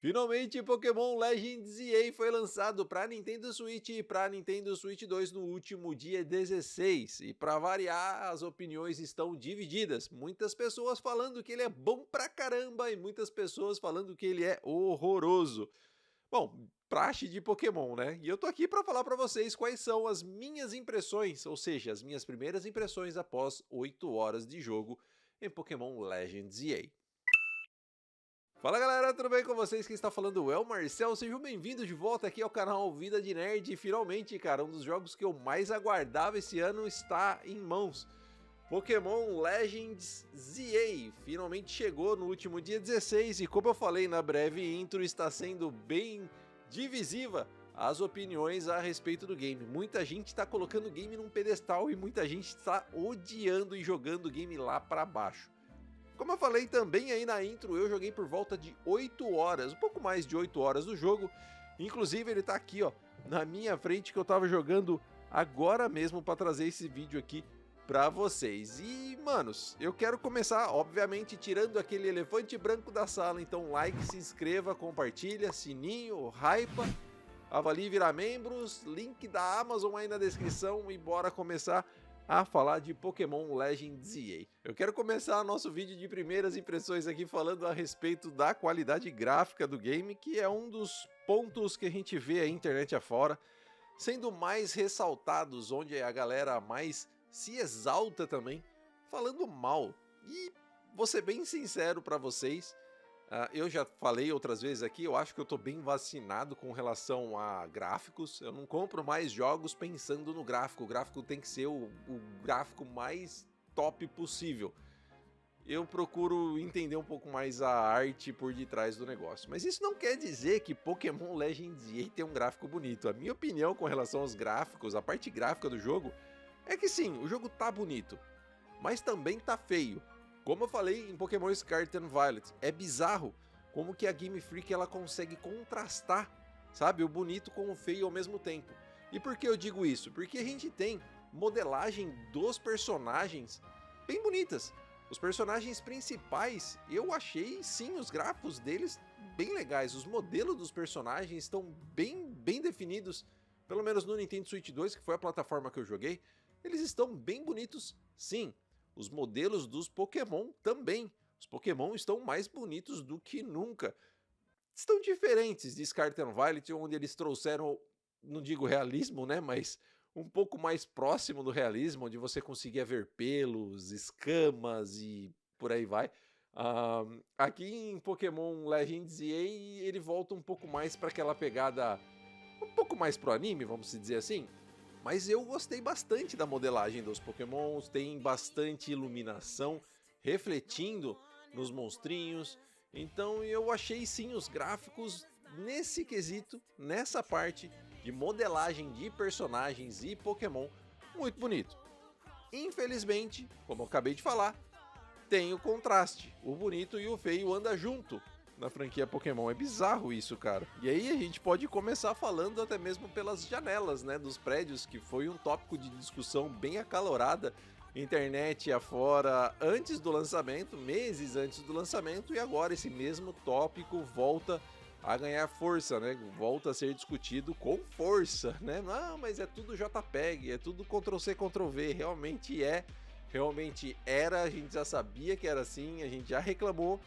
Finalmente, Pokémon Legends EA foi lançado para Nintendo Switch e para Nintendo Switch 2 no último dia 16. E para variar, as opiniões estão divididas. Muitas pessoas falando que ele é bom pra caramba e muitas pessoas falando que ele é horroroso. Bom, praxe de Pokémon, né? E eu tô aqui para falar para vocês quais são as minhas impressões, ou seja, as minhas primeiras impressões após 8 horas de jogo em Pokémon Legends EA. Fala galera, tudo bem com vocês? Quem está falando é o Marcel, sejam bem-vindos de volta aqui ao canal Vida de Nerd. E finalmente, cara, um dos jogos que eu mais aguardava esse ano está em mãos. Pokémon Legends ZA finalmente chegou no último dia 16 e, como eu falei na breve intro, está sendo bem divisiva as opiniões a respeito do game. Muita gente está colocando o game num pedestal e muita gente está odiando e jogando o game lá para baixo. Como eu falei também aí na intro, eu joguei por volta de 8 horas, um pouco mais de 8 horas do jogo. Inclusive ele tá aqui, ó, na minha frente, que eu tava jogando agora mesmo para trazer esse vídeo aqui pra vocês. E, manos, eu quero começar, obviamente, tirando aquele elefante branco da sala. Então, like, se inscreva, compartilha, sininho, hypa, avalie e virar membros, link da Amazon aí na descrição e bora começar a falar de Pokémon Legends EA. Eu quero começar nosso vídeo de primeiras impressões aqui falando a respeito da qualidade gráfica do game, que é um dos pontos que a gente vê a internet afora sendo mais ressaltados, onde a galera mais se exalta também, falando mal. E vou ser bem sincero para vocês, eu já falei outras vezes aqui, eu acho que eu tô bem vacinado com relação a gráficos. Eu não compro mais jogos pensando no gráfico. O gráfico tem que ser o gráfico mais top possível. Eu procuro entender um pouco mais a arte por detrás do negócio. Mas isso não quer dizer que Pokémon Legends EA tem um gráfico bonito. A minha opinião com relação aos gráficos, a parte gráfica do jogo, é que sim, o jogo tá bonito, mas também tá feio. Como eu falei em Pokémon Scarlet and Violet, é bizarro como que a Game Freak ela consegue contrastar, sabe, o bonito com o feio ao mesmo tempo. E por que eu digo isso? Porque a gente tem modelagem dos personagens bem bonitas. Os personagens principais, eu achei sim os gráficos deles bem legais. Os modelos dos personagens estão bem definidos, pelo menos no Nintendo Switch 2, que foi a plataforma que eu joguei. Eles estão bem bonitos, sim. Os modelos dos Pokémon também. Os Pokémon estão mais bonitos do que nunca. Estão diferentes de Scarlet and Violet, onde eles trouxeram, não digo realismo, né, mas um pouco mais próximo do realismo, onde você conseguia ver pelos, escamas e por aí vai. Aqui em Pokémon Legends EA, ele volta um pouco mais para aquela pegada um pouco mais pro anime, vamos dizer assim. Mas eu gostei bastante da modelagem dos Pokémons, tem bastante iluminação refletindo nos monstrinhos, então eu achei sim os gráficos nesse quesito, nessa parte de modelagem de personagens e Pokémon, muito bonito. Infelizmente, como eu acabei de falar, tem o contraste, o bonito e o feio andam junto na franquia Pokémon. É bizarro isso, cara. E aí a gente pode começar falando até mesmo pelas janelas, né, dos prédios, que foi um tópico de discussão bem acalorada, internet afora, antes do lançamento, meses antes do lançamento, e agora esse mesmo tópico volta a ganhar força, né? Volta a ser discutido com força, né? Não, mas é tudo JPEG, é tudo Ctrl+C, Ctrl+V, realmente era, a gente já sabia que era assim, a gente já reclamou,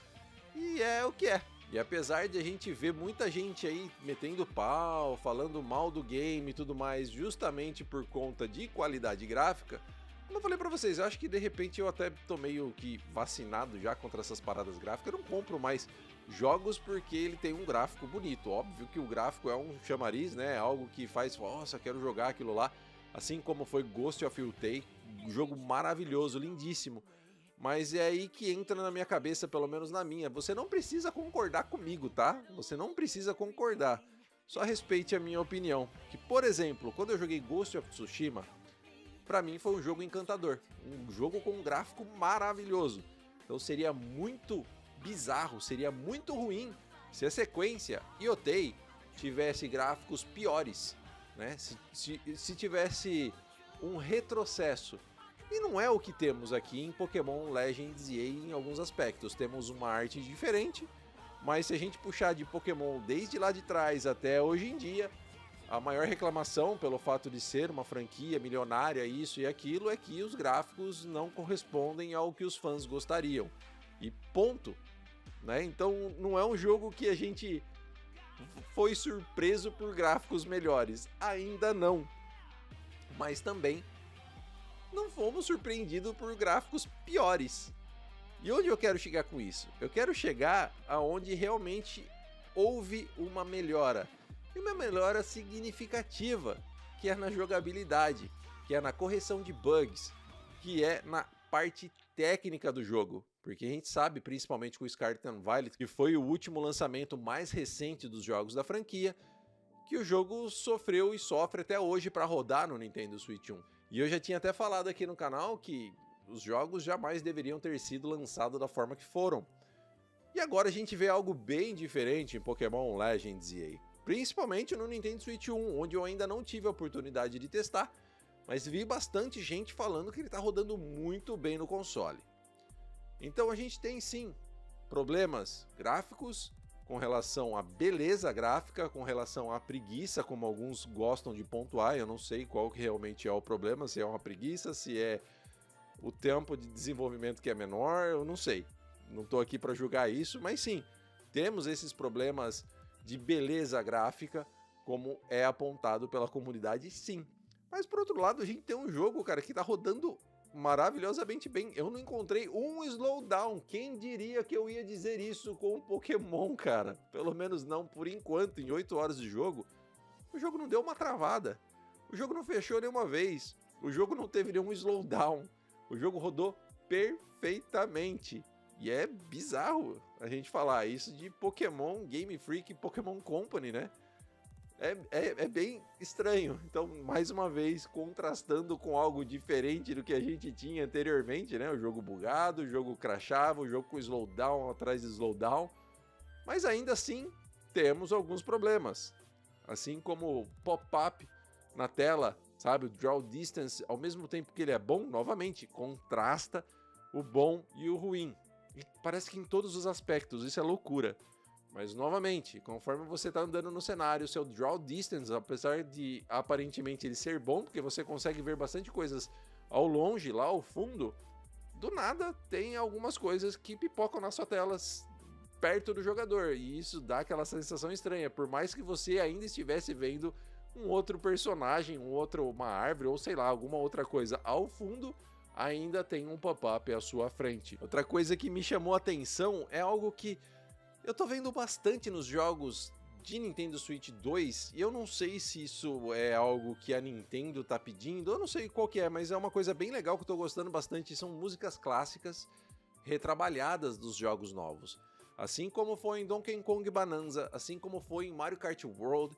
e é o que é. E apesar de a gente ver muita gente aí metendo pau, falando mal do game e tudo mais, justamente por conta de qualidade gráfica, como eu falei pra vocês, eu acho que de repente eu até tô meio que vacinado já contra essas paradas gráficas. Eu não compro mais jogos porque ele tem um gráfico bonito. Óbvio que o gráfico é um chamariz, né? Algo que faz, nossa, quero jogar aquilo lá. Assim como foi Ghost of Yotei, um jogo maravilhoso, lindíssimo. Mas é aí que entra na minha cabeça, pelo menos na minha. Você não precisa concordar comigo, tá? Você não precisa concordar. Só respeite a minha opinião. Que, por exemplo, quando eu joguei Ghost of Tsushima, pra mim foi um jogo encantador. Um jogo com um gráfico maravilhoso. Então seria muito bizarro, seria muito ruim se a sequência Yotei tivesse gráficos piores, né? Se tivesse um retrocesso. E não é o que temos aqui em Pokémon Legends EA em alguns aspectos. Temos uma arte diferente, Mas se a gente puxar de Pokémon desde lá de trás até hoje em dia, a maior reclamação pelo fato de ser uma franquia milionária, isso e aquilo, é que os gráficos não correspondem ao que os fãs gostariam. E ponto. Né? Então não é um jogo que a gente foi surpreso por gráficos melhores. Ainda não. Mas também não fomos surpreendidos por gráficos piores. E onde eu quero chegar com isso? Eu quero chegar aonde realmente houve uma melhora. E uma melhora significativa, que é na jogabilidade, que é na correção de bugs, que é na parte técnica do jogo. Porque a gente sabe, principalmente com o Scarlet and Violet, que foi o último lançamento mais recente dos jogos da franquia, que o jogo sofreu e sofre até hoje para rodar no Nintendo Switch 1. E eu já tinha até falado aqui no canal que os jogos jamais deveriam ter sido lançados da forma que foram. E agora a gente vê algo bem diferente em Pokémon Legends EA. Principalmente no Nintendo Switch 1, onde eu ainda não tive a oportunidade de testar, mas vi bastante gente falando que ele está rodando muito bem no console. Então a gente tem sim problemas gráficos com relação à beleza gráfica, com relação à preguiça, como alguns gostam de pontuar. Eu não sei qual que realmente é o problema, se é uma preguiça, se é o tempo de desenvolvimento que é menor, eu não sei. Não estou aqui para julgar isso, mas sim, temos esses problemas de beleza gráfica, como é apontado pela comunidade, sim. Mas por outro lado, a gente tem um jogo, cara, que tá rodando maravilhosamente bem. Eu não encontrei um slowdown. Quem diria que eu ia dizer isso com o Pokémon, cara? Pelo menos não por enquanto. Em 8 horas de jogo, o jogo não deu uma travada. O jogo não fechou nenhuma vez. O jogo não teve nenhum slowdown. O jogo rodou perfeitamente. E é bizarro a gente falar isso de Pokémon Game Freak e Pokémon Company, né? É bem estranho. Então, mais uma vez, contrastando com algo diferente do que a gente tinha anteriormente, né? O jogo bugado, o jogo crashava, o jogo com slowdown atrás de slowdown. Mas ainda assim, temos alguns problemas. Assim como pop-up na tela, sabe? O draw distance, ao mesmo tempo que ele é bom, novamente, contrasta o bom e o ruim. E parece que em todos os aspectos, isso é loucura. Mas, novamente, conforme você está andando no cenário, seu draw distance, apesar de aparentemente ele ser bom, porque você consegue ver bastante coisas ao longe, lá ao fundo, do nada tem algumas coisas que pipocam na sua tela perto do jogador. E isso dá aquela sensação estranha. Por mais que você ainda estivesse vendo um outro personagem, uma árvore, ou sei lá, alguma outra coisa ao fundo, ainda tem um pop-up à sua frente. Outra coisa que me chamou a atenção é algo que eu tô vendo bastante nos jogos de Nintendo Switch 2, e eu não sei se isso é algo que a Nintendo tá pedindo, eu não sei qual que é, mas é uma coisa bem legal que eu tô gostando bastante, são músicas clássicas retrabalhadas dos jogos novos. Assim como foi em Donkey Kong Bonanza, assim como foi em Mario Kart World,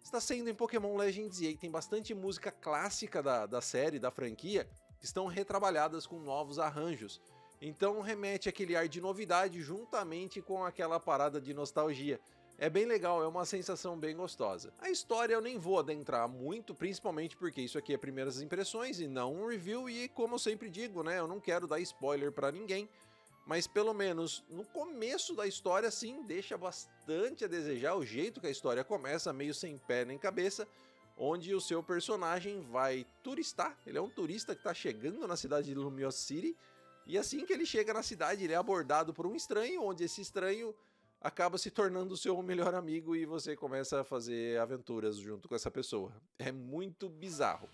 está sendo em Pokémon Legends EA, tem bastante música clássica da série, da franquia, que estão retrabalhadas com novos arranjos. Então remete aquele ar de novidade juntamente com aquela parada de nostalgia. É bem legal, é uma sensação bem gostosa. A história eu nem vou adentrar muito, principalmente porque isso aqui é primeiras impressões e não um review, e como eu sempre digo, né, eu não quero dar spoiler pra ninguém, mas pelo menos no começo da história sim, deixa bastante a desejar o jeito que a história começa, meio sem pé nem cabeça, onde o seu personagem vai turistar, ele é um turista que está chegando na cidade de Lumiose City, e assim que ele chega na cidade, ele é abordado por um estranho, onde esse estranho acaba se tornando o seu melhor amigo e você começa a fazer aventuras junto com essa pessoa. É muito bizarro.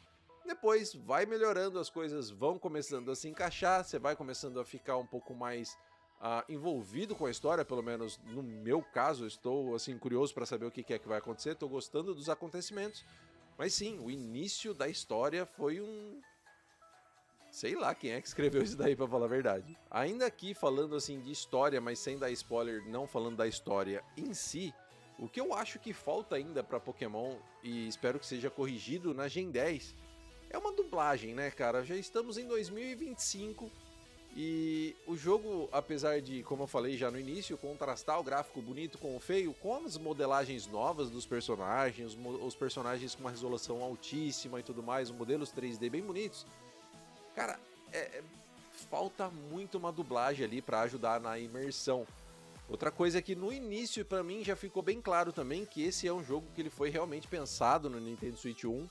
Depois vai melhorando, as coisas vão começando a se encaixar, você vai começando a ficar um pouco mais envolvido com a história, pelo menos no meu caso, estou assim curioso para saber o que é que vai acontecer, estou gostando dos acontecimentos, mas sim, o início da história foi um... sei lá quem é que escreveu isso daí, pra falar a verdade. Ainda aqui falando assim de história, mas sem dar spoiler, não falando da história em si, o que eu acho que falta ainda pra Pokémon, e espero que seja corrigido na Gen 10, é uma dublagem, né, cara? Já estamos em 2025 e o jogo, apesar de, como eu falei já no início, contrastar o gráfico bonito com o feio, com as modelagens novas dos personagens, os personagens com uma resolução altíssima e tudo mais, os modelos 3D bem bonitos, cara, falta muito uma dublagem ali pra ajudar na imersão. Outra coisa que no início pra mim já ficou bem claro também que esse é um jogo que ele foi realmente pensado no Nintendo Switch 1.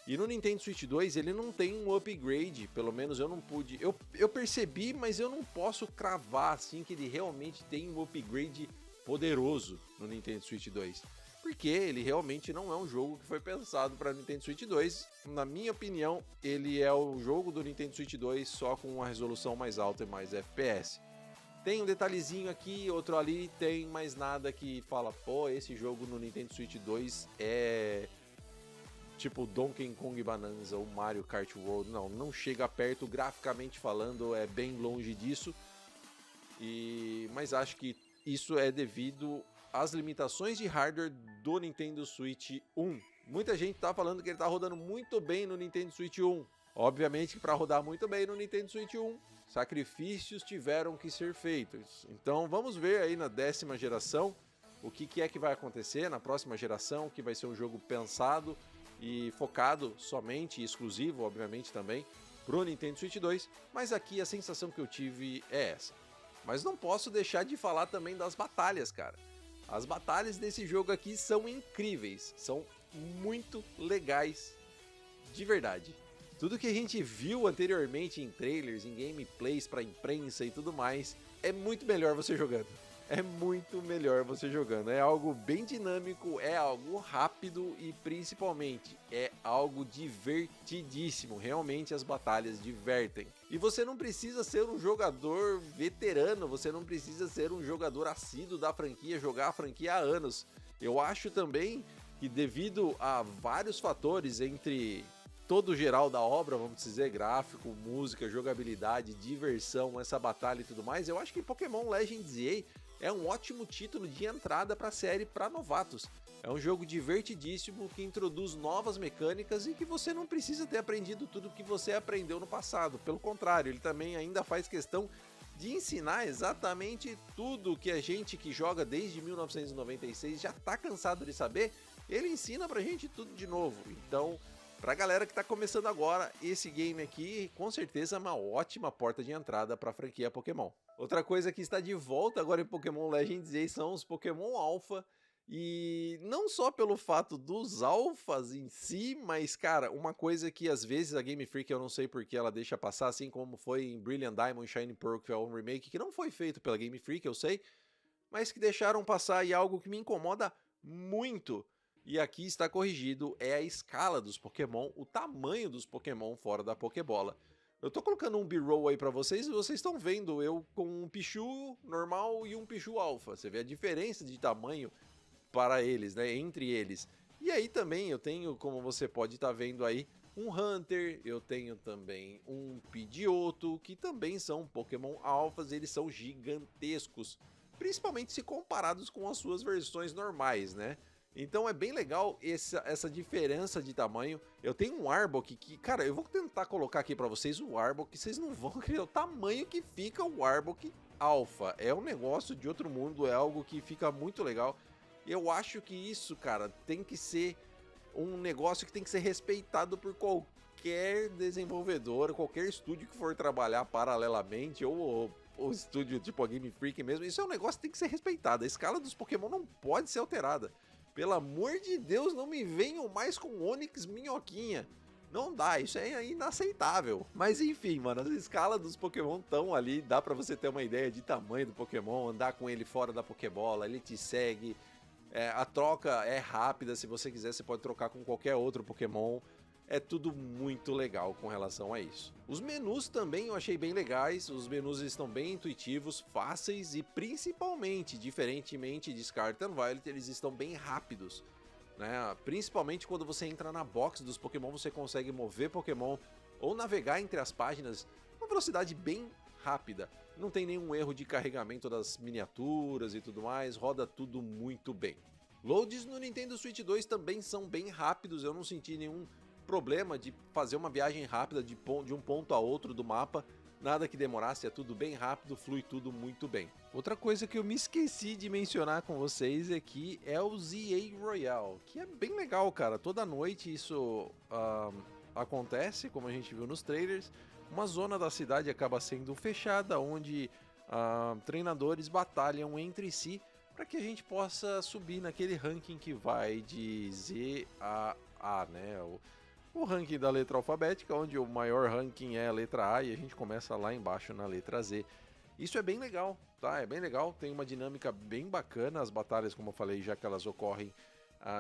E no Nintendo Switch 2 ele não tem um upgrade, pelo menos eu não pude. Eu percebi, mas eu não posso cravar assim que ele realmente tem um upgrade poderoso no Nintendo Switch 2. Porque ele realmente não é um jogo que foi pensado para Nintendo Switch 2. Na minha opinião, ele é o jogo do Nintendo Switch 2 só com uma resolução mais alta e mais FPS. Tem um detalhezinho aqui, outro ali, tem mais nada que fala, pô, esse jogo no Nintendo Switch 2 é tipo Donkey Kong Bonanza ou Mario Kart World. Não chega perto, graficamente falando, é bem longe disso. Mas acho que isso é devido às limitações de hardware do Nintendo Switch 1. Muita gente tá falando que ele tá rodando muito bem no Nintendo Switch 1. Obviamente que para rodar muito bem no Nintendo Switch 1, sacrifícios tiveram que ser feitos. Então vamos ver aí na 10ª geração o que é que vai acontecer na próxima geração, que vai ser um jogo pensado e focado somente, exclusivo obviamente também, pro Nintendo Switch 2, mas aqui a sensação que eu tive é essa. Mas não posso deixar de falar também das batalhas, cara. As batalhas desse jogo aqui são incríveis, são muito legais, de verdade. Tudo que a gente viu anteriormente em trailers, em gameplays pra imprensa e tudo mais, é muito melhor você jogando. É muito melhor você jogando. É algo bem dinâmico, é algo rápido e principalmente é algo divertidíssimo. Realmente as batalhas divertem. E você não precisa ser um jogador veterano, você não precisa ser um jogador assíduo da franquia, jogar a franquia há anos. Eu acho também que devido a vários fatores entre todo o geral da obra, vamos dizer, gráfico, música, jogabilidade, diversão, essa batalha e tudo mais, eu acho que Pokémon Legends EA é um ótimo título de entrada para a série para novatos. É um jogo divertidíssimo que introduz novas mecânicas e que você não precisa ter aprendido tudo que você aprendeu no passado. Pelo contrário, ele também ainda faz questão de ensinar exatamente tudo que a gente que joga desde 1996 já está cansado de saber. Ele ensina pra gente tudo de novo. Então, pra galera que tá começando agora, esse game aqui com certeza é uma ótima porta de entrada pra franquia Pokémon. Outra coisa que está de volta agora em Pokémon Legends EA são os Pokémon Alpha. E não só pelo fato dos alfas em si, mas cara, uma coisa que às vezes a Game Freak eu não sei porque ela deixa passar, assim como foi em Brilliant Diamond e Shining Pearl, que é um remake que não foi feito pela Game Freak, eu sei, mas que deixaram passar e algo que me incomoda muito. E aqui está corrigido, é a escala dos Pokémon, o tamanho dos Pokémon fora da Pokébola. Eu tô colocando um B-roll aí pra vocês e vocês estão vendo eu com um Pichu normal e um Pichu Alpha. Você vê a diferença de tamanho para eles, né, entre eles. E aí também eu tenho, como você pode estar vendo aí, um Hunter, eu tenho também um Pidgeotto, que também são Pokémon Alphas, eles são gigantescos, principalmente se comparados com as suas versões normais, né? Então é bem legal essa diferença de tamanho. Eu tenho um Arbok que, cara, eu vou tentar colocar aqui pra vocês o Arbok, vocês não vão acreditar o tamanho que fica o Arbok Alpha. É um negócio de outro mundo, é algo que fica muito legal. Eu acho que isso, cara, tem que ser um negócio que tem que ser respeitado por qualquer desenvolvedor, qualquer estúdio que for trabalhar paralelamente, ou estúdio tipo a Game Freak mesmo. Isso é um negócio que tem que ser respeitado. A escala dos Pokémon não pode ser alterada. Pelo amor de Deus, não me venham mais com Onix Minhoquinha. Não dá, isso é inaceitável. Mas enfim, mano, as escalas dos Pokémon estão ali, dá pra você ter uma ideia de tamanho do Pokémon, andar com ele fora da Pokébola, ele te segue. A troca é rápida, se você quiser você pode trocar com qualquer outro Pokémon. É tudo muito legal com relação a isso. Os menus também eu achei bem legais, os menus estão bem intuitivos, fáceis e principalmente, diferentemente de Scarlet and Violet, eles estão bem rápidos, né? Principalmente quando você entra na box dos Pokémon, você consegue mover Pokémon ou navegar entre as páginas uma velocidade bem rápida. Não tem nenhum erro de carregamento das miniaturas e tudo mais, roda tudo muito bem. Loads no Nintendo Switch 2 também são bem rápidos, eu não senti nenhum problema de fazer uma viagem rápida de um ponto a outro do mapa, nada que demorasse, é tudo bem rápido, flui tudo muito bem. Outra coisa que eu me esqueci de mencionar com vocês aqui é o ZA Royale, que é bem legal, cara. Toda noite isso acontece, como a gente viu nos trailers. Uma zona da cidade acaba sendo fechada, onde treinadores batalham entre si para que a gente possa subir naquele ranking que vai de Z a A, né? O ranking da letra alfabética, onde o maior ranking é a letra A e a gente começa lá embaixo na letra Z. Isso é bem legal, tá? É bem legal, tem uma dinâmica bem bacana. As batalhas, como eu falei, já que elas ocorrem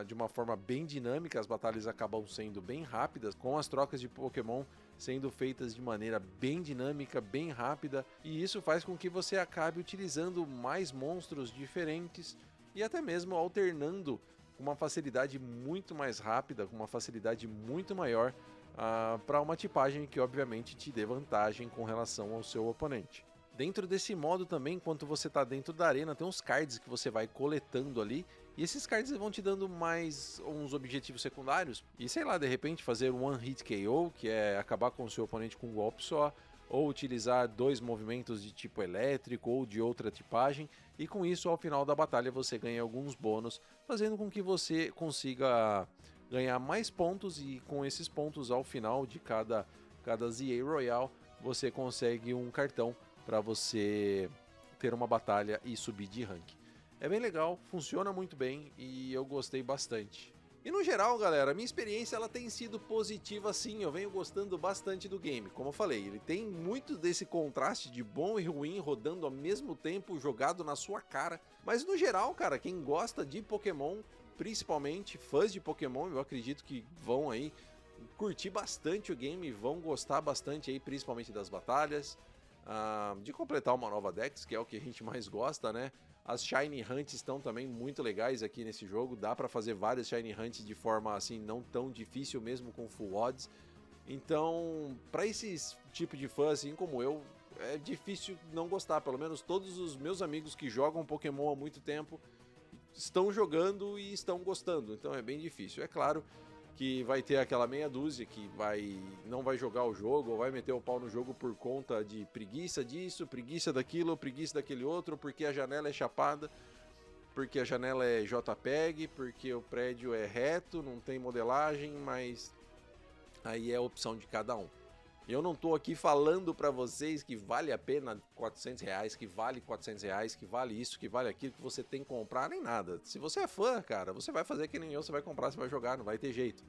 de uma forma bem dinâmica, as batalhas acabam sendo bem rápidas, com as trocas de Pokémon sendo feitas de maneira bem dinâmica, bem rápida, e isso faz com que você acabe utilizando mais monstros diferentes e até mesmo alternando com uma facilidade muito mais rápida, com uma facilidade muito maior para uma tipagem que obviamente te dê vantagem com relação ao seu oponente. Dentro desse modo também, enquanto você está dentro da arena, tem uns cards que você vai coletando ali, e esses cards vão te dando mais uns objetivos secundários, e sei lá, de repente fazer um One Hit KO, que é acabar com o seu oponente com um golpe só, ou utilizar 2 movimentos de tipo elétrico ou de outra tipagem, e com isso ao final da batalha você ganha alguns bônus, fazendo com que você consiga ganhar mais pontos, e com esses pontos ao final de cada ZA Royale você consegue um cartão para você ter uma batalha e subir de rank. É bem legal, funciona muito bem e eu gostei bastante. E no geral, galera, a minha experiência ela tem sido positiva sim, eu venho gostando bastante do game. Como eu falei, ele tem muito desse contraste de bom e ruim rodando ao mesmo tempo, jogado na sua cara. Mas no geral, cara, quem gosta de Pokémon, principalmente fãs de Pokémon, eu acredito que vão aí curtir bastante o game, vão gostar bastante aí, principalmente das batalhas. De completar uma nova Dex, que é o que a gente mais gosta, né? As Shiny Hunts estão também muito legais aqui nesse jogo, dá para fazer várias Shiny Hunts de forma assim não tão difícil mesmo com Full Odds. Então, para esses tipo de fã assim como eu, é difícil não gostar. Pelo menos todos os meus amigos que jogam Pokémon há muito tempo estão jogando e estão gostando, então é bem difícil. É claro que vai ter aquela meia dúzia que não vai jogar o jogo ou vai meter o pau no jogo por conta de preguiça disso, preguiça daquilo, preguiça daquele outro, porque a janela é chapada, porque a janela é JPEG, porque o prédio é reto, não tem modelagem, mas aí é a opção de cada um. Eu não tô aqui falando para vocês que vale a pena R$400, que vale R$400, que vale isso, que vale aquilo, que você tem que comprar, nem nada. Se você é fã, cara, você vai fazer que nem eu, você vai comprar, você vai jogar, não vai ter jeito.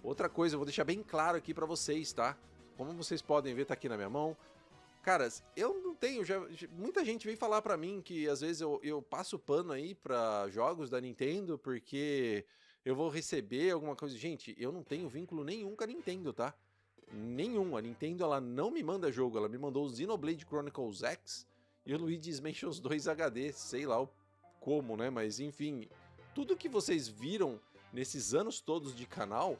Outra coisa, eu vou deixar bem claro aqui para vocês, tá? Como vocês podem ver, tá aqui na minha mão. Cara, eu não tenho, muita gente vem falar pra mim que às vezes eu passo pano aí pra jogos da Nintendo porque eu vou receber alguma coisa. Gente, eu não tenho vínculo nenhum com a Nintendo, tá? Nenhum. A Nintendo ela não me manda jogo, ela me mandou o Xenoblade Chronicles X e o Luigi's Mansion 2 HD, sei lá como, né? Mas enfim, tudo que vocês viram nesses anos todos de canal,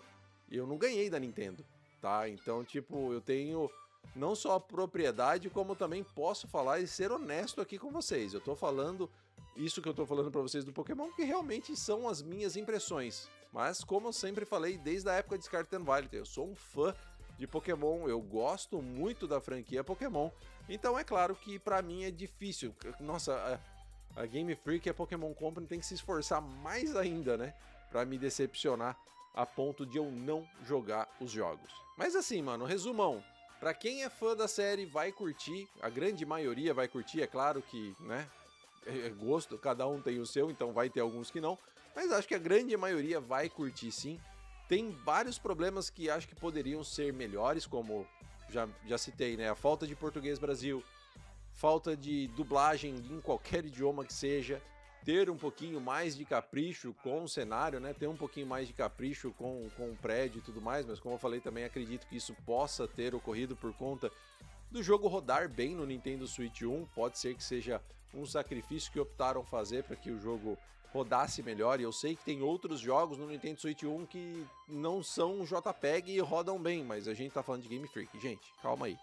eu não ganhei da Nintendo, tá? Então, tipo, eu tenho não só a propriedade, como também posso falar e ser honesto aqui com vocês. Eu tô falando isso que eu tô falando pra vocês do Pokémon, que realmente são as minhas impressões. Mas, como eu sempre falei, desde a época de Scarlet and Violet, eu sou um fã de Pokémon, eu gosto muito da franquia Pokémon, então é claro que pra mim é difícil. Nossa, a Game Freak e a Pokémon Company tem que se esforçar mais ainda, né, pra me decepcionar a ponto de eu não jogar os jogos. Mas assim, mano, resumão, pra quem é fã da série vai curtir, a grande maioria vai curtir, é claro que, né, é gosto, cada um tem o seu, então vai ter alguns que não, mas acho que a grande maioria vai curtir sim. Tem vários problemas que acho que poderiam ser melhores, como já citei, né? A falta de português Brasil, falta de dublagem em qualquer idioma que seja, ter um pouquinho mais de capricho com o cenário, né? Ter um pouquinho mais de capricho com o prédio e tudo mais, mas como eu falei também acredito que isso possa ter ocorrido por conta do jogo rodar bem no Nintendo Switch 1, pode ser que seja um sacrifício que optaram fazer para que o jogo rodasse melhor, e eu sei que tem outros jogos no Nintendo Switch 1 que não são JPEG e rodam bem, mas a gente tá falando de Game Freak, gente, calma aí.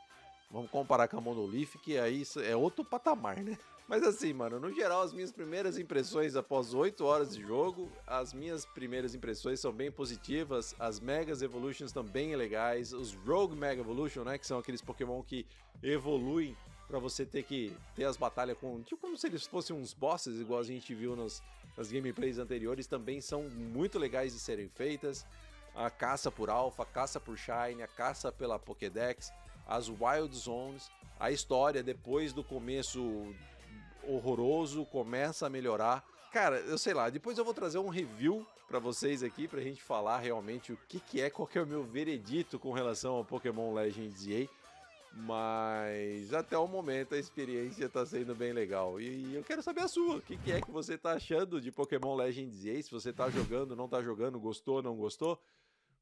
Vamos comparar com a Monolith, que aí é outro patamar, né? Mas assim, mano, no geral, as minhas primeiras impressões após 8 horas de jogo, as minhas primeiras impressões são bem positivas, as Megas Evolutions estão bem legais, os Rogue Mega Evolution, né, que são aqueles Pokémon que evoluem pra você ter que ter as batalhas com, tipo como se eles fossem uns bosses, igual a gente viu nas gameplays anteriores, também são muito legais de serem feitas. A caça por Alpha, a caça por Shine, a caça pela Pokédex, as Wild Zones, a história depois do começo horroroso começa a melhorar. Cara, eu sei lá, depois eu vou trazer um review pra vocês aqui, pra gente falar realmente o que é, qual que é o meu veredito com relação ao Pokémon Legends EA. Mas até o momento a experiência tá sendo bem legal. E eu quero saber a sua. O que é que você tá achando de Pokémon Legends EA? Se você tá jogando, não tá jogando, gostou, não gostou?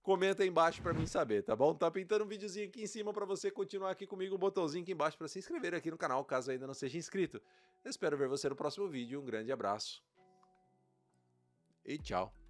Comenta aí embaixo pra mim saber, tá bom? Tá pintando um videozinho aqui em cima pra você continuar aqui comigo, um botãozinho aqui embaixo pra se inscrever aqui no canal, caso ainda não seja inscrito. Eu espero ver você no próximo vídeo. Um grande abraço. E tchau.